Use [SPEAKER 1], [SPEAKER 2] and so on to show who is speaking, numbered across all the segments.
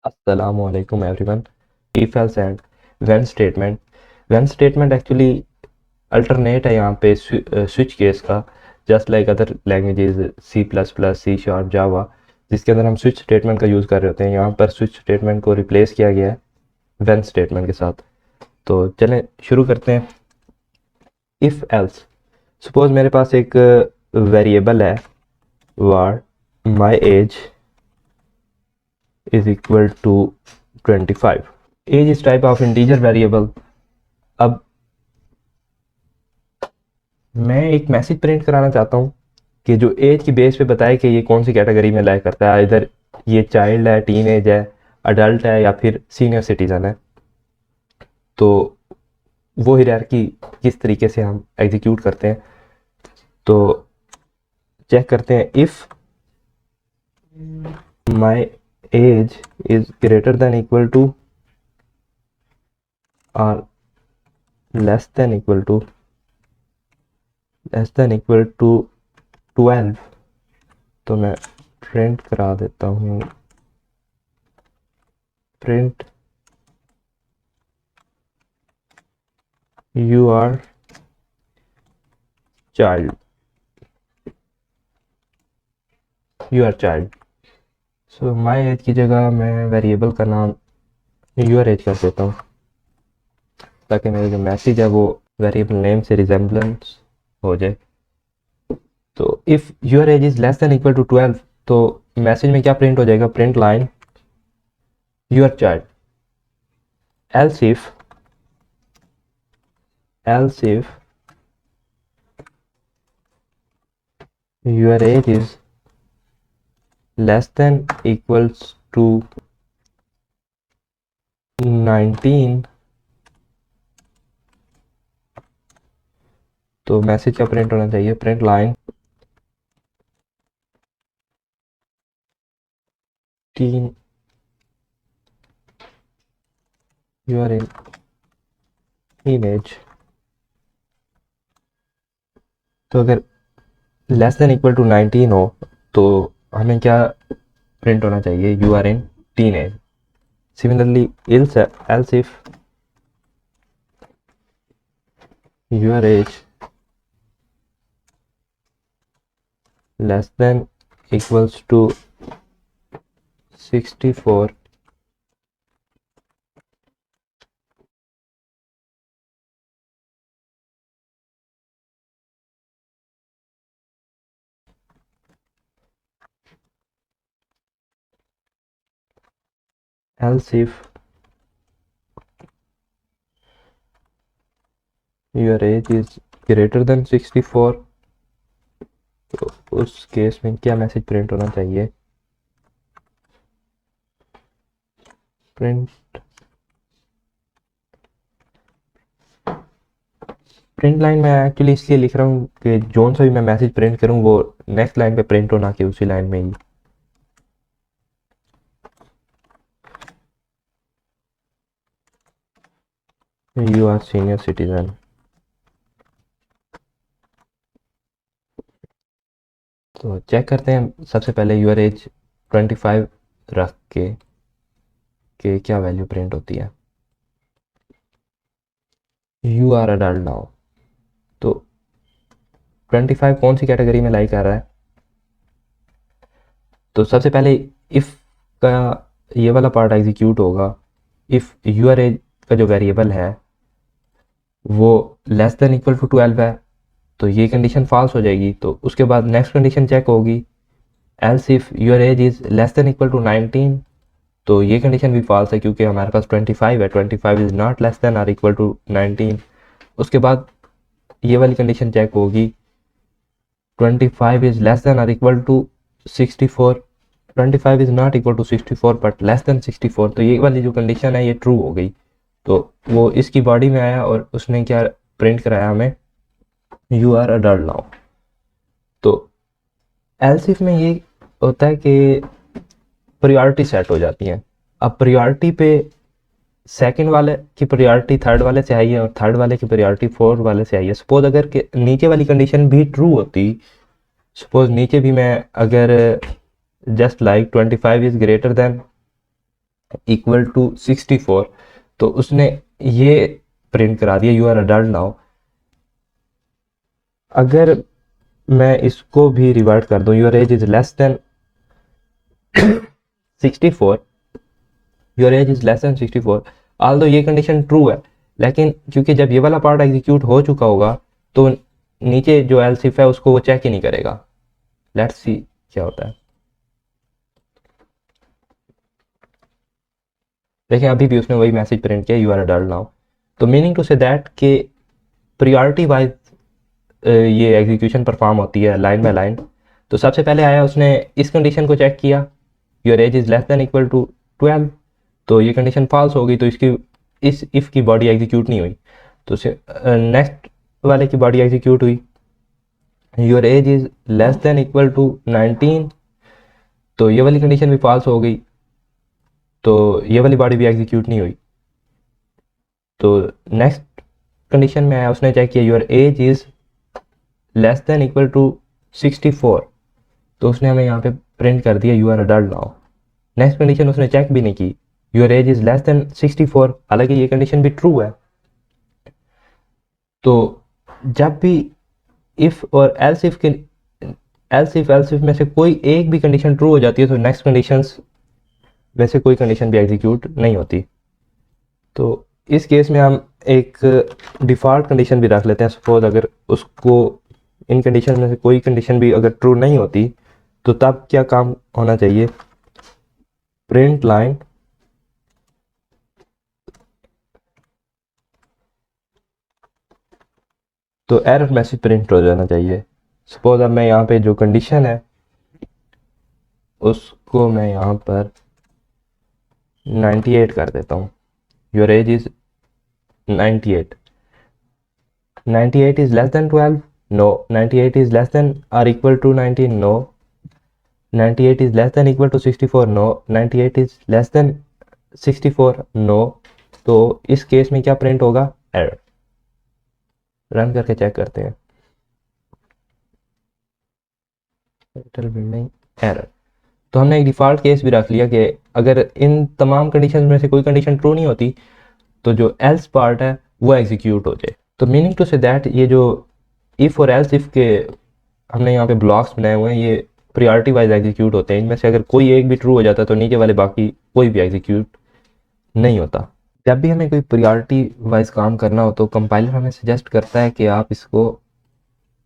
[SPEAKER 1] Assalamualaikum everyone. If else and when statement. When statement actually alternate है यहाँ पे switch case का, just like other languages C plus plus C sharp Java, जिसके अंदर हम switch statement का use कर रहे होते हैं। यहाँ पर स्विच स्टेटमेंट को रिप्लेस किया गया है व्हेन स्टेटमेंट के साथ। तो चलें शुरू करते हैं। इफ़ एल्स, सपोज मेरे पास एक वेरिएबल है var my age is equal to 25। Age is type of integer variable. अब मैं एक मैसेज प्रिंट कराना चाहता हूँ कि जो एज की बेस पे बताए कि ये कौन सी कैटेगरी में लाइक करता है, इधर ये चाइल्ड है, टीन एज है, अडल्ट है या फिर सीनियर सिटीजन है। तो वो हायरार्की किस तरीके से हम एग्जीक्यूट करते हैं, तो चेक करते हैं। If my age is greater than equal to और लेस देन इक्वल टू 12, तो मैं प्रिंट करा देता हूँ print you are child, so my age की जगह मैं वेरिएबल का नाम यूर एज कर देता हूँ, ताकि मेरा जो मैसेज है वो वेरिएबल नेम से रिजेम्बलेंस हो जाए। तो if your age is less than equal to 12, तो मैसेज में क्या प्रिंट हो जाएगा, print line your child. Else if your age is less than equals to 19, तो मैसेज क्या प्रिंट होना चाहिए, print line tin you're in image. तो अगर लेस देन इक्वल टू 19 हो तो हमें क्या प्रिंट होना चाहिए, you are in teen age. Similarly else if your age less than equals to 64, else if your age is greater than 64, तो उस केस में क्या मैसेज प्रिंट होना चाहिए, प्रिंट लाइन मैं एक्चुअली इसलिए लिख रहा हूँ कि जोन सा भी मैं मैसेज प्रिंट करूँ वो नेक्स्ट लाइन पे प्रिंट होना कि उसी लाइन में ही। यू आर सीनियर सिटीजन, तो चेक करते हैं सबसे पहले यूर एज 25 रख के क्या वैल्यू प्रिंट होती है। यू आर अडल्ट नाउ, तो 25 कौन सी कैटेगरी में लाइक कर रहा है। तो सबसे पहले इफ़ का ये वाला पार्ट एग्जीक्यूट होगा। इफ़ यूर एज का जो वेरिएबल है वो लेस देन इक्वल टू 12 है, तो ये कंडीशन फॉल्स हो जाएगी। तो उसके बाद नेक्स्ट कंडीशन चेक होगी, else if your age is less than equal to 19, तो ये कंडीशन भी फॉल्स है क्योंकि हमारे पास 25 है, 25 इज़ नॉट लेस देन और इक्वल टू 19। उसके बाद ये वाली कंडीशन चेक होगी, 25 इज़ लेस देन और equal to 64, 25 is not equal to 64 but less than 64, तो ये वाली जो कंडीशन है ये ट्रू हो गई। तो वो इसकी बॉडी में आया और उसने क्या प्रिंट कराया हमें, यू आर अडल्ट नाउ। तो एल्स इफ में ये होता है कि प्रायोरिटी सेट हो जाती है। अब प्रायोरिटी पे सेकंड वाले की प्रायोरिटी थर्ड वाले से आई है और थर्ड वाले की प्रायोरिटी फोर्थ वाले से आई है। सपोज अगर नीचे वाली कंडीशन भी ट्रू होती, सपोज नीचे भी मैं अगर just like 25 is greater than equal to 64, तो उसने ये प्रिंट करा दिया यू आर अडल्ट नाउ। अगर मैं इसको भी रिवर्ट कर दूं, your age is less than 64, your age is less than 64, although ये कंडीशन ट्रू है, लेकिन क्योंकि जब ये वाला पार्ट एग्जीक्यूट हो चुका होगा तो नीचे जो एल्स इफ है उसको वो चेक ही नहीं करेगा। लेट्स सी क्या होता है। देखिए अभी भी उसने वही मैसेज प्रिंट किया, यू आर अडल्ट नाउ। तो मीनिंग टू से दैट के प्रियोरिटी वाइज ये एग्जीक्यूशन परफॉर्म होती है लाइन बाय लाइन। तो सबसे पहले आया, उसने इस कंडीशन को चेक किया, your age is less than equal to 12, तो ये कंडीशन फॉल्स हो गई, तो इसकी इस इफ की बॉडी एग्जीक्यूट नहीं हुई। तो नेक्स्ट वाले की बॉडी एग्जीक्यूट हुई, your age is less than equal to 19, तो ये वाली कंडीशन भी फॉल्स हो गई, तो ये वाली बॉडी भी एग्जीक्यूट नहीं हुई। तो नेक्स्ट कंडीशन में आया, उसने चेक किया your age is less than equal to 64, तो उसने हमें यहाँ पे प्रिंट कर दिया you are adult now. Next condition उसने चेक भी नहीं की, your age is less than 64, हालांकि ये कंडीशन भी ट्रू है। तो जब भी इफ और एल्स इफ के एल्स इफ में से कोई एक भी कंडीशन ट्रू हो जाती है तो नेक्स्ट कंडीशंस में से कोई कंडीशन भी एग्जीक्यूट नहीं होती। तो इस केस में हम एक डिफ़ॉल्ट कंडीशन भी रख लेते हैं। सपोज अगर उसको इन कंडीशन में से कोई कंडीशन भी अगर ट्रू नहीं होती तो तब क्या काम होना चाहिए, प्रिंट लाइन तो एरर मैसेज प्रिंट हो जाना चाहिए। सपोज अब मैं यहाँ पे जो कंडीशन है उसको मैं यहाँ पर 98 कर देता हूँ, your age is 98, 98 is less than 12, no, 98 is less than or equal to 19, no, 98 is less than equal to 64, no, 98 is less than 64, no। तो इस केस में क्या प्रिंट होगा, एरर। रन करके चेक करते हैं, बिल्डिंग एरर। तो हमने एक डिफ़ॉल्ट केस भी रख लिया कि अगर इन तमाम कंडीशन में से कोई कंडीशन ट्रू नहीं होती तो जो एल्स पार्ट है वो एग्जीक्यूट हो जाए। तो मीनिंग टू से दैट ये जो इफ़ और एल्स इफ़ के हमने यहाँ पे ब्लॉक्स बनाए हुए हैं ये प्रायोरिटी वाइज एग्जीक्यूट होते हैं। इनमें से अगर कोई एक भी ट्रू हो जाता तो नीचे वाले बाकी कोई भी एग्जीक्यूट नहीं होता। जब भी हमें कोई प्रायोरिटी वाइज काम करना हो तो कंपाइलर हमें सजेस्ट करता है कि आप इसको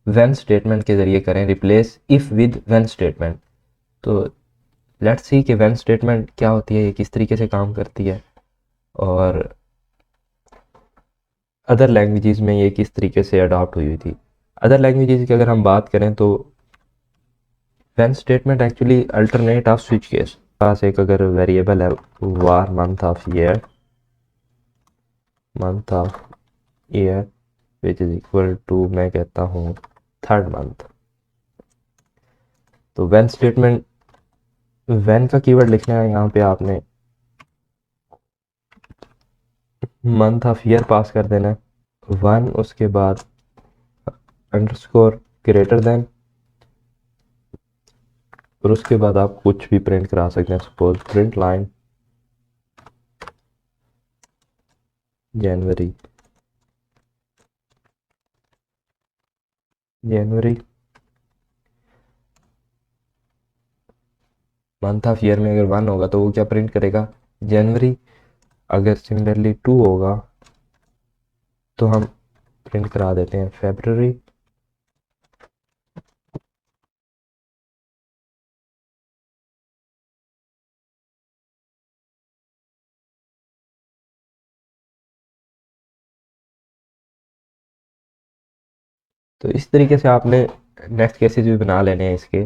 [SPEAKER 1] व्हेन स्टेटमेंट के ज़रिए करें, replace if with when statement. तो लेट्स सी कि व्हेन स्टेटमेंट क्या होती है, ये किस तरीके से काम करती है और अदर लैंग्वेजेस में ये किस तरीके से अडॉप्ट हुई थी। अदर लैंग्वेजेस की अगर हम बात करें तो when statement actually alternate of switch case. पास एक अगर वेरिएबल है var month of year which is equal to, मैं कहता हूँ 3rd मंथ। तो व्हेन स्टेटमेंट, व्हेन का कीवर्ड लिखना है यहाँ पे आपने मंथ ऑफ ईयर पास कर देना है 1, उसके बाद अंडरस्कोर ग्रेटर देन, और उसके बाद आप कुछ भी प्रिंट करा सकते हैं। Suppose print line January month of year में अगर 1 होगा तो वो क्या प्रिंट करेगा, जनवरी। अगर सिमिलरली 2 होगा तो हम प्रिंट करा देते हैं फेब्रुअरी। तो इस तरीके से आपने नेक्स्ट केसेस भी बना लेने हैं इसके।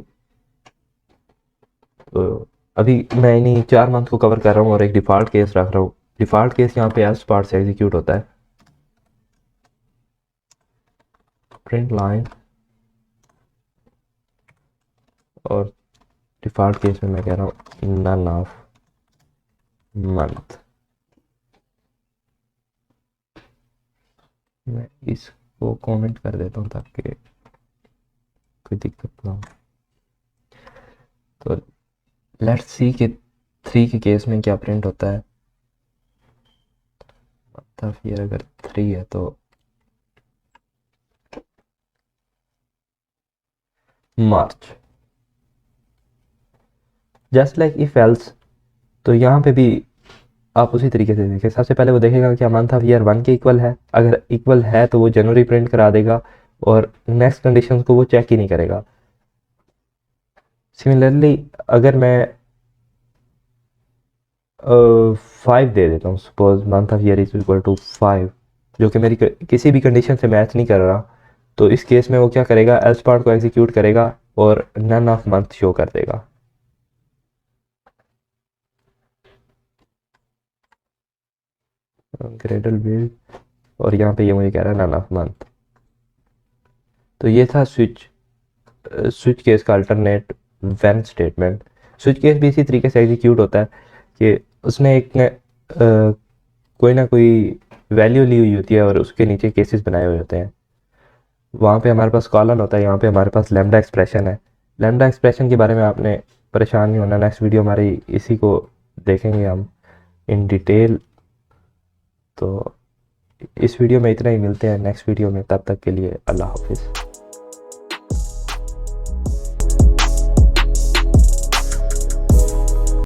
[SPEAKER 1] तो अभी मैं इन्हीं 4 मंथ को कवर कर रहा हूँ और एक डिफ़ॉल्ट केस रख रहा हूँ। डिफ़ॉल्ट केस यहाँ पे एल्स पार्ट से एग्जीक्यूट होता है, प्रिंट लाइन, और डिफ़ॉल्ट केस में मैं कह रहा हूँ नन ऑफ मंथ। मैं इसको कमेंट कर देता हूँ ताकि कोई दिक्कत ना हो। तो लेट्स सी कि 3 के केस में क्या प्रिंट होता है, मतलब ये अगर 3 है तो मार्च। जस्ट लाइक इफ एल्स, तो यहाँ पे भी आप उसी तरीके से देखें। सबसे पहले वो देखेगा कि मंथ ऑफ ईयर 1 के इक्वल है, अगर इक्वल है तो वो जनवरी प्रिंट करा देगा और नेक्स्ट कंडीशन को वो चेक ही नहीं करेगा। सिमिलरली अगर मैं 5 दे देता हूँ, suppose month of year is equal to 5, जो कि मेरी किसी भी कंडीशन से मैच नहीं कर रहा, तो इस केस में वो क्या करेगा, एल्स पार्ट को एग्जीक्यूट करेगा और नन ऑफ मंथ शो कर देगा। ग्रेडल बिल्ड, और यहाँ पे ये मुझे कह रहा है नन ऑफ मंथ। तो ये था स्विच केस का alternate when statement. Switch case भी इसी तरीके से एग्जीक्यूट होता है कि उसने एक कोई ना कोई वैल्यू ली हुई होती है और उसके नीचे केसेस बनाए हुए होते हैं। वहाँ पे हमारे पास कॉलन होता है, यहाँ पे हमारे पास लैम्डा एक्सप्रेशन है। लैम्डा एक्सप्रेशन के बारे में आपने परेशान नहीं होना, नेक्स्ट वीडियो हमारी इसी को देखेंगे हम इन डिटेल। तो इस वीडियो में इतना ही, मिलते हैं नेक्स्ट वीडियो में, तब तक के लिए अल्लाह हाफिज़।